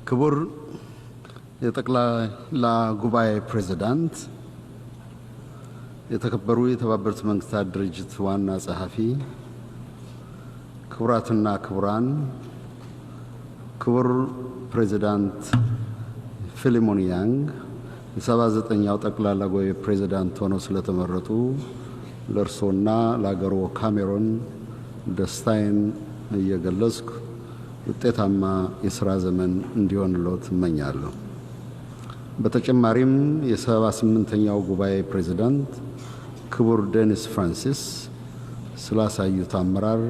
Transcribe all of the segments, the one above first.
ክቡር የጠቅላላ ጉባኤ ፕሬዝዳንት፣ የተከበሩ የተባበሩት መንግስታት ድርጅት ዋና ጸሐፊ፣ ክቡራትና ክቡራን፣ ክቡር ፕሬዝዳንት ፊሊሞን ያንግ የ79ኛው ጠቅላላ ጉባኤ ፕሬዝዳንት ሆነው ስለተመረጡ ለእርሶና ለአገሮ ካሜሮን ደስታዬን እየገለጽኩ ውጤታማ የሥራ ዘመን እንዲሆንልዎት እመኛለሁ። በተጨማሪም የ78ኛው ጉባኤ ፕሬዝዳንት ክቡር ዴኒስ ፍራንሲስ ስላሳዩት አመራር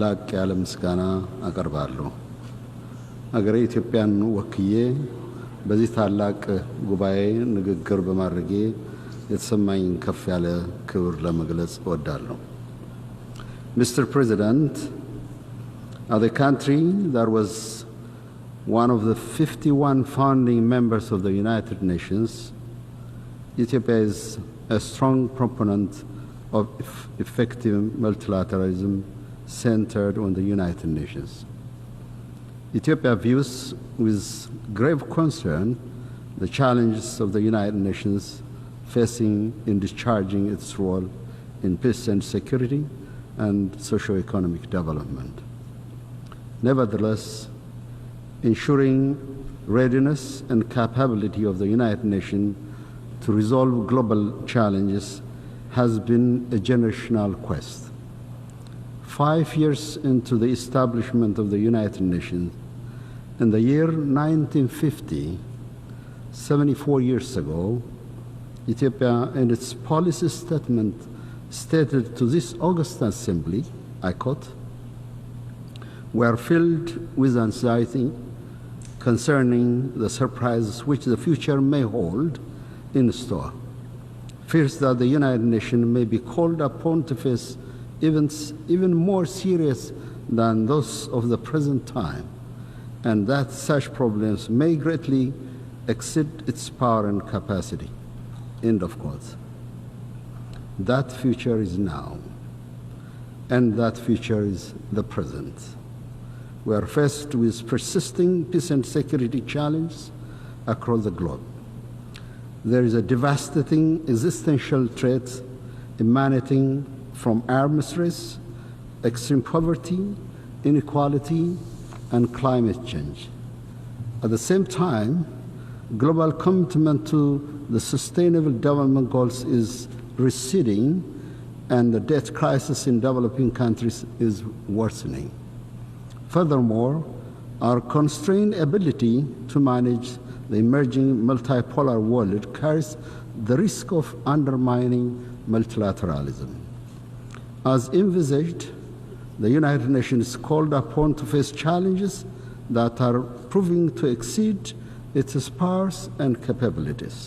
ላቅ ያለ ምስጋና አቀርባለሁ። አገሬ ኢትዮጵያን ወክዬ በዚህ ታላቅ ጉባኤ ንግግር በማድረጌ የተሰማኝ ከፍ ያለ ክብር ለመግለጽ እወዳለሁ። Mr. President, as a country that was one of the 51 founding members of the United Nations, Ethiopia is a strong proponent of effective multilateralism centered on the United Nations. Ethiopia views with grave concern the challenges of the United Nations facing in discharging its role in peace and security and socio-economic development. Nevertheless, ensuring readiness and capability of the United Nations to resolve global challenges has been a generational quest. 5 years into the establishment of the United Nations, in the year 1950, 74 years ago, Ethiopia, in its policy statement, stated to this august assembly, I quote, "We are filled with anxiety concerning the surprises which the future may hold in store. Fears that the United Nations may be called upon to face events even more serious than those of the present time, and that such problems may greatly exceed its power and capacity." End of quote. That future is now, and that future is the present. We are faced with persisting peace and security challenges across the globe. There is a devastating existential threat emanating from arms race, extreme poverty, inequality, and climate change. At the same time, global commitment to the Sustainable Development Goals is receding, and the debt crisis in developing countries is worsening. Furthermore, our constrained ability to manage the emerging multipolar world carries the risk of undermining multilateralism. As envisaged, the United Nations is called upon to face challenges that are proving to exceed its powers and capabilities.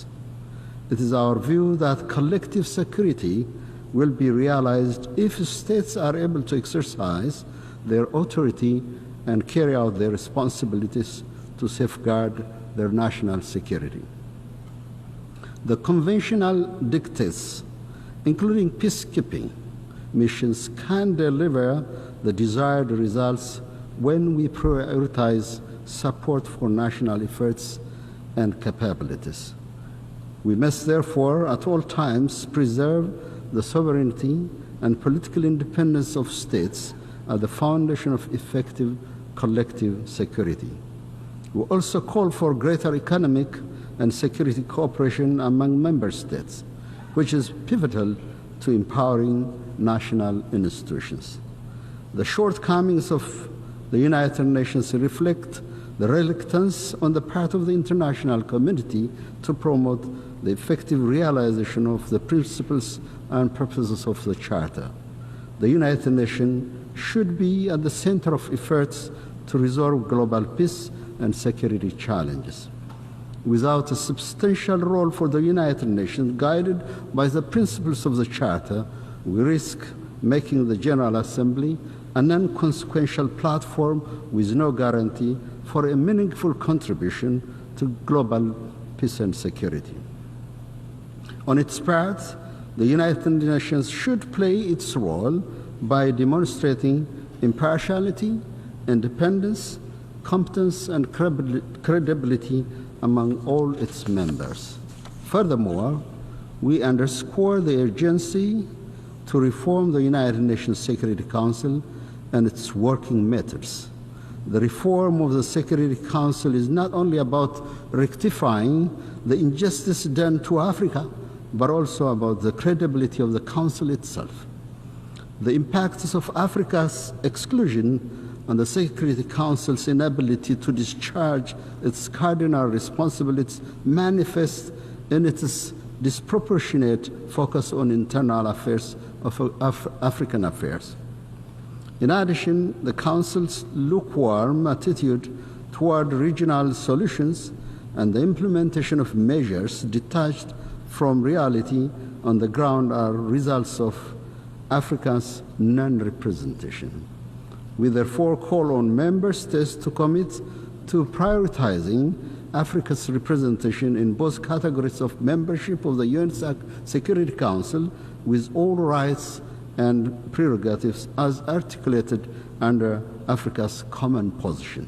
It is our view that collective security will be realized if states are able to exercise their authority and carry out their responsibilities to safeguard their national security. The conventional dictates, including peacekeeping missions, can deliver the desired results when we prioritize support for national efforts and capabilities. We must therefore at all times preserve the sovereignty and political independence of states as the foundation of effective collective security. We also call for greater economic and security cooperation among member states, which is pivotal to empowering national institutions. The shortcomings of the United Nations reflect the reluctance on the part of the international community to promote the effective realization of the principles and purposes of the Charter. The United Nations should be at the center of efforts to resolve global peace and security challenges. Without a substantial role for the United Nations guided by the principles of the Charter, we risk making the General Assembly a non-consequential platform with no guarantee for a meaningful contribution to global peace and security. On its part, the United Nations should play its role by demonstrating impartiality, independence, competence and credibility among all its members. Furthermore, we underscore the urgency to reform the United Nations Security Council and its working methods. The reform of the Security Council is not only about rectifying the injustice done to Africa, but also about the credibility of the Council itself. The impacts of Africa's exclusion on the Security Council's inability to discharge its cardinal responsibilities manifest in its disproportionate focus on internal affairs of African affairs. In addition, the Council's lukewarm attitude toward regional solutions and the implementation of measures detached from reality on the ground are results of Africa's non-representation. We therefore call on member states to commit to prioritizing Africa's representation in both categories of membership of the UN Security Council with all rights and prerogatives as articulated under Africa's common position.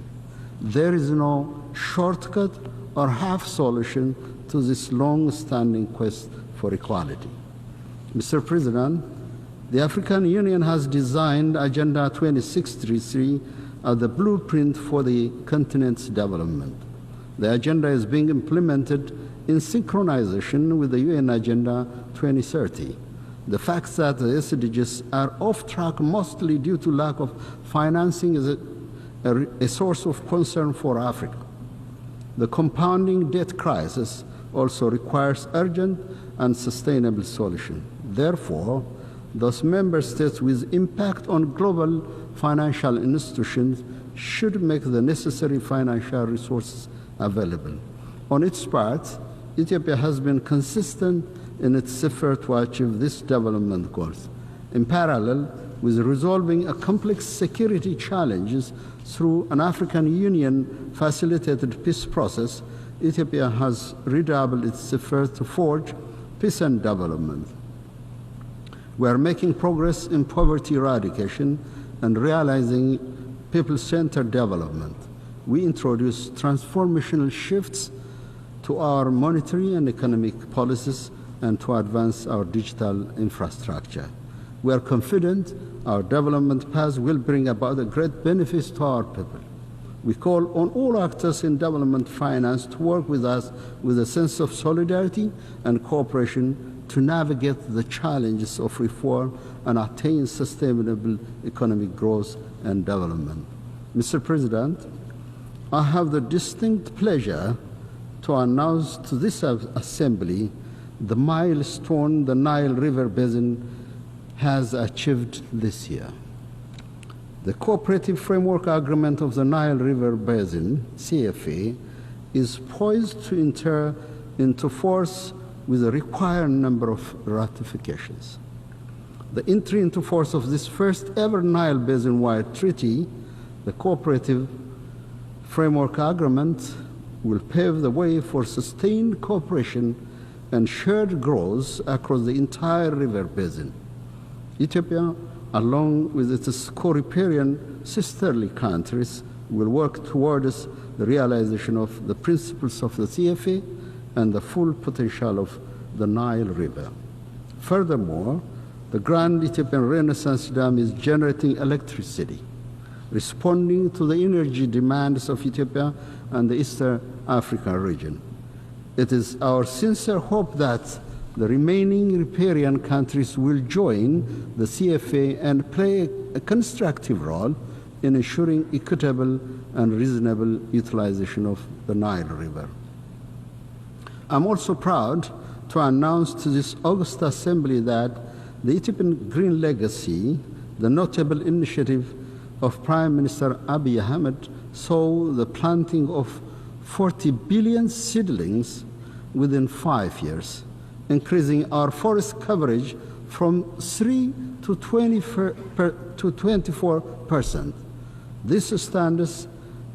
There is no shortcut or half solution to this long-standing quest for equality. Mr. President, the African Union has designed Agenda 2633 as the blueprint for the continent's development. The agenda is being implemented in synchronization with the UN Agenda 2030. The fact that the SDGs are off track mostly due to lack of financing is a source of concern for Africa. The compounding debt crisis also requires urgent and sustainable solution. Therefore, those member states with impact on global financial institutions should make the necessary financial resources available. On its part, Ethiopia has been consistent in its effort to achieve these development goals. In parallel with resolving a complex security challenges through an African Union-facilitated peace process, Ethiopia has redoubled its effort to forge peace and development. We are making progress in poverty eradication and realizing people-centered development. We introduce transformational shifts to our monetary and economic policies and to advance our digital infrastructure. We are confident our development path will bring about a great benefits to our people. We call on all actors in development finance to work with us with a sense of solidarity and cooperation to navigate the challenges of reform and attain sustainable economic growth and development. Mr. President, I have the distinct pleasure to announce to this Assembly the milestone the Nile River Basin has achieved this year. The Cooperative Framework Agreement of the Nile River Basin, CFA, is poised to enter into force with a required number of ratifications. The entry into force of this first ever Nile Basin-wide treaty, the Cooperative Framework Agreement, will pave the way for sustained cooperation and shared growth across the entire river basin. Ethiopia, along with its co-riparian sisterly countries, will work towards the realization of the principles of the CFA and the full potential of the Nile River. Furthermore, the Grand Ethiopian Renaissance Dam is generating electricity, responding to the energy demands of Ethiopia and the Eastern African region. It is our sincere hope that the remaining riparian countries will join the CFA and play a constructive role in ensuring equitable and reasonable utilization of the Nile River. I'm also proud to announce to this August Assembly that the Ethiopian Green Legacy, the notable initiative of Prime Minister Abiy Ahmed, saw the planting of 40 billion seedlings within 5 years, increasing our forest coverage from 3 to 24%. This stands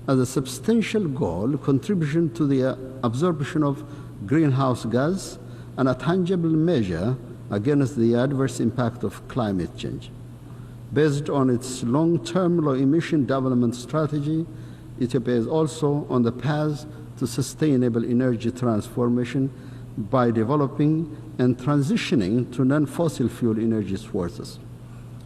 as a substantial goal contribution to the absorption of greenhouse gas and a tangible measure against the adverse impact of climate change. Based on its long-term low-emission development strategy, Ethiopia is also on the path to sustainable energy transformation by developing and transitioning to non-fossil fuel energy sources.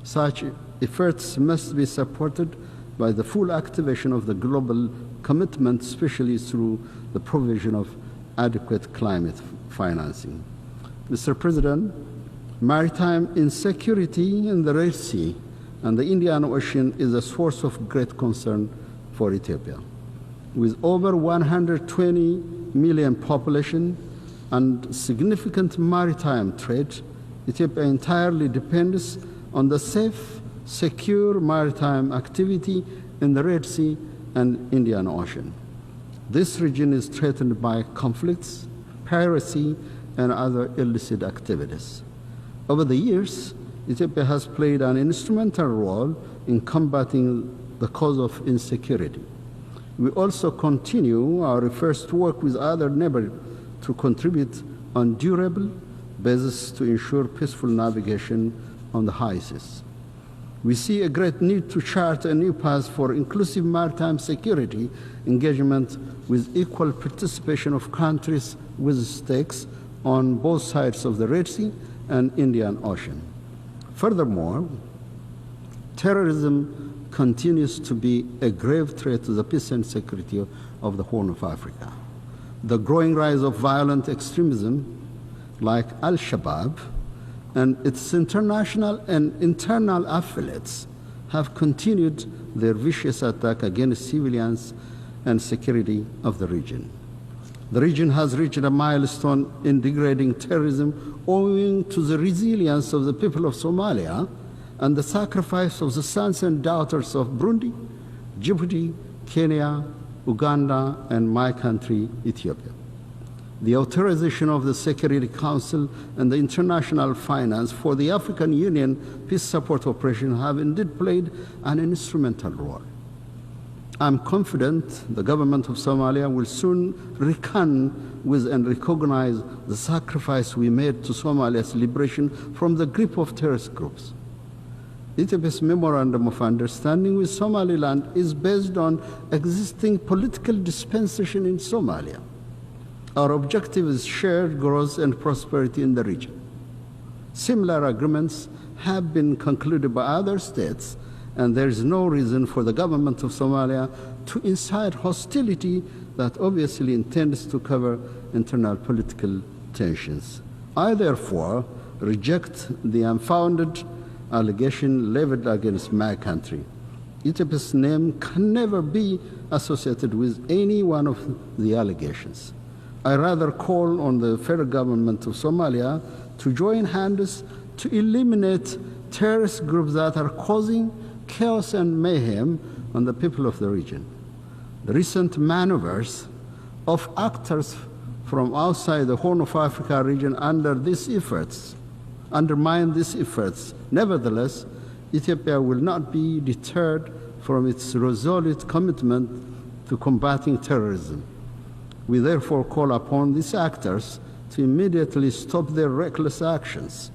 Such efforts must be supported by the full activation of the global commitment, especially through the provision of adequate climate financing. Mr. President, maritime insecurity in the Red Sea and the Indian Ocean is a source of great concern for Ethiopia. With over 120 million population and significant maritime trade, Ethiopia entirely depends on the safe, secure maritime activity in the Red Sea and Indian Ocean. This region is threatened by conflicts, piracy, and other illicit activities. Over the years, Ethiopia has played an instrumental role in combating the cause of insecurity. We also continue our efforts to work with other neighbors to contribute on durable basis to ensure peaceful navigation on the high seas. We see a great need to chart a new path for inclusive maritime security engagement with equal participation of countries with stakes on both sides of the Red Sea and Indian Ocean. Furthermore, terrorism continues to be a grave threat to the peace and security of the Horn of Africa. The growing rise of violent extremism like Al-Shabaab and its international and internal affiliates have continued their vicious attack against civilians and security of the region. The region has reached a milestone in degrading terrorism owing to the resilience of the people of Somalia and the sacrifice of the sons and daughters of Burundi, Djibouti, Kenya, Uganda, and my country, Ethiopia. The authorization of the Security Council and the international finance for the African Union peace support operation have indeed played an instrumental role. I'm confident the government of Somalia will soon reckon with and recognize the sacrifice we made to Somalia's liberation from the grip of terrorist groups. Ethiopia's memorandum of understanding with Somaliland is based on existing political dispensation in Somalia. Our objective is shared growth and prosperity in the region. Similar agreements have been concluded by other states, and there is no reason for the government of Somalia to incite hostility that obviously intends to cover internal political tensions. I therefore reject the unfounded allegation leveled against my country. Ethiopia's name can never be associated with any one of the allegations. I rather call on the federal government of Somalia to join hands to eliminate terrorist groups that are causing chaos and mayhem on the people of the region. The recent maneuvers of actors from outside the Horn of Africa region undermine these efforts. Nevertheless, Ethiopia will not be deterred from its resolute commitment to combating terrorism. We therefore call upon these actors to immediately stop their reckless actions.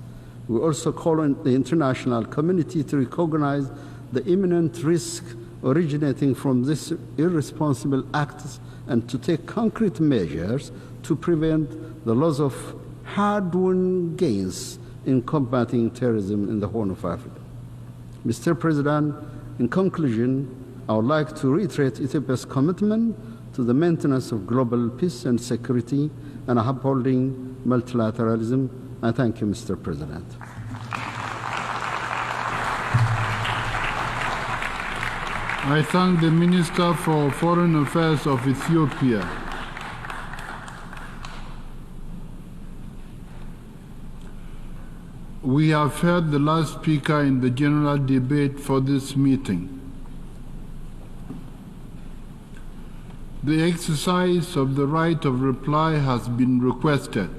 We also call on the international community to recognize the imminent risk originating from these irresponsible acts and to take concrete measures to prevent the loss of hard-won gains in combating terrorism in the Horn of Africa. Mr. President, in conclusion, I would like to reiterate Ethiopia's commitment to the maintenance of global peace and security and upholding multilateralism. I thank you, Mr. President. I thank the Minister for Foreign Affairs of Ethiopia. We have heard the last speaker in the general debate for this meeting. The exercise of the right of reply has been requested.